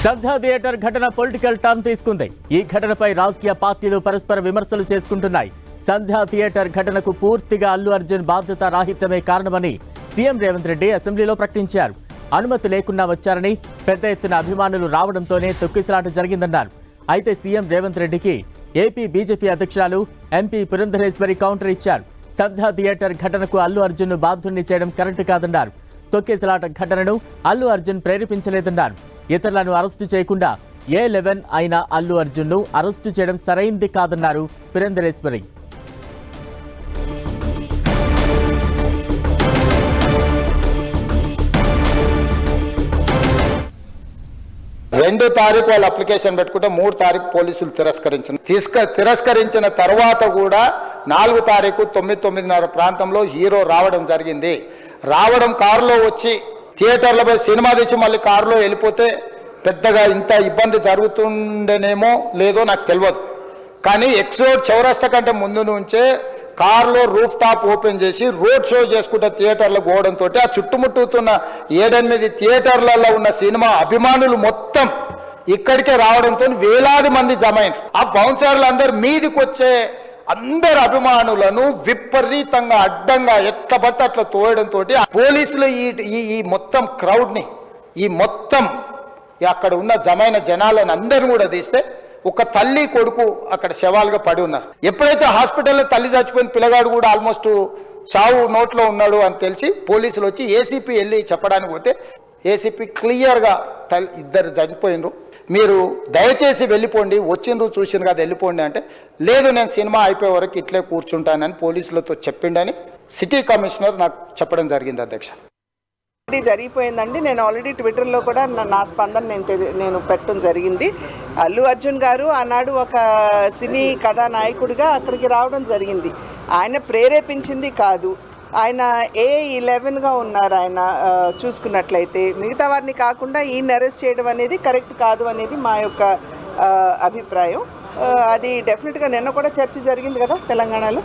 సంధ్యా theatre ఘటన political turn తీసుకుంది. ఈ ఘటనపై రాజకీయ పార్టీలు పరస్పర విమర్శలు చేసుకుంటున్నాయి. సంధ్యా థియేటర్ ఘటనకు పూర్తిగా అల్లు అర్జున్ బాధ్యత రాహిత్యమే కారణమని సీఎం రేవంత్ రెడ్డి అసెంబ్లీలో ప్రకటించారు. అనుమతి లేకుండా వచ్చారని, పెద్ద ఎత్తున అభిమానులు రావడంతోనే తొక్కిసలాట జరిగిందన్నారు. అయితే సీఎం రేవంత్ రెడ్డికి ఏపీ బీజేపీ అధ్యక్షురాలు ఎంపీ పురంధరేశ్వరి కౌంటర్ ఇచ్చారు. సంధ్యా థియేటర్ ఘటనకు అల్లు అర్జున్ ను బాధ్యుణ్ణి చేయడం కరెక్ట్ కాదన్నారు. తొక్కిసలాట ఘటనను అల్లు అర్జున్ ప్రేరేపించలేదన్నారు. ఇతరులను అరెస్టు చేయకుండా A11 అయిన అల్లు అర్జున్ ను అరెస్టు చేయడం సరైంది కాదన్నారు పురంధరేశ్వరి. 2వ తారీఖు వాళ్ళు అప్లికేషన్ పెట్టుకుంటే 3వ తారీఖు పోలీసులు తిరస్కరించిన తర్వాత కూడా 4వ తారీఖు 9:30 ప్రాంతంలో హీరో రావడం జరిగింది. రావడం కారులో వచ్చి థియేటర్లపై సినిమా తీసి మళ్ళీ కారులో వెళ్ళిపోతే పెద్దగా ఇంత ఇబ్బంది జరుగుతుండేనేమో లేదో నాకు తెలియదు. కానీ ఎక్స్ రోడ్ చౌరస్తా కంటే ముందు నుంచే కారులో రూఫ్ టాప్ ఓపెన్ చేసి రోడ్ షో చేసుకుంటే థియేటర్లు పోవడంతో ఆ చుట్టుముట్టుతున్న 7-8 థియేటర్లలో ఉన్న సినిమా అభిమానులు మొత్తం ఇక్కడికే రావడంతో వేలాది మంది జమ అయినారు. ఆ బౌన్సర్లు అందరు మీదికి వచ్చే అందరు అభిమానులను విపరీతంగా అడ్డంగా ఎట్లా పడితే అట్లా తోయడంతో పోలీసులు ఈ మొత్తం క్రౌడ్ని ఈ మొత్తం అక్కడ ఉన్న జమైన జనాలను అందరిని కూడా తీస్తే ఒక తల్లి కొడుకు అక్కడ శవాలుగా పడి ఉన్నారు. ఎప్పుడైతే హాస్పిటల్లో తల్లి చచ్చిపోయిన పిల్లగాడు కూడా ఆల్మోస్ట్ చావు నోట్లో ఉన్నాడు అని తెలిసి పోలీసులు వచ్చి ఏసీపీ వెళ్ళి చెప్పడానికి పోతే ఏసీపీ క్లియర్గా ఇద్దరు చనిపోయినరు, మీరు దయచేసి వెళ్ళిపోండి, వచ్చిండ్రు చూసిండ్రు కదా వెళ్ళిపోండి అంటే, లేదు నేను సినిమా అయిపోయే వరకు ఇట్లే కూర్చుంటానని పోలీసులతో చెప్పిండని సిటీ కమిషనర్ నాకు చెప్పడం జరిగింది. అధ్యక్ష జరిగిపోయిందండి. నేను ఆల్రెడీ ట్విట్టర్లో కూడా నా స్పందన నేను పెట్టడం జరిగింది. అల్లు అర్జున్ గారు ఆనాడు ఒక సినీ కథానాయకుడిగా అక్కడికి రావడం జరిగింది. ఆయన ప్రేరేపించింది కాదు. ఆయన A11గా ఉన్నారు. ఆయన చూసుకున్నట్లయితే మిగతా వారిని కాకుండా ఈయన అరెస్ట్ చేయడం అనేది కరెక్ట్ కాదు అనేది మా యొక్క అభిప్రాయం. అది డెఫినెట్గా నిన్న కూడా చర్చ జరిగింది కదా తెలంగాణలో.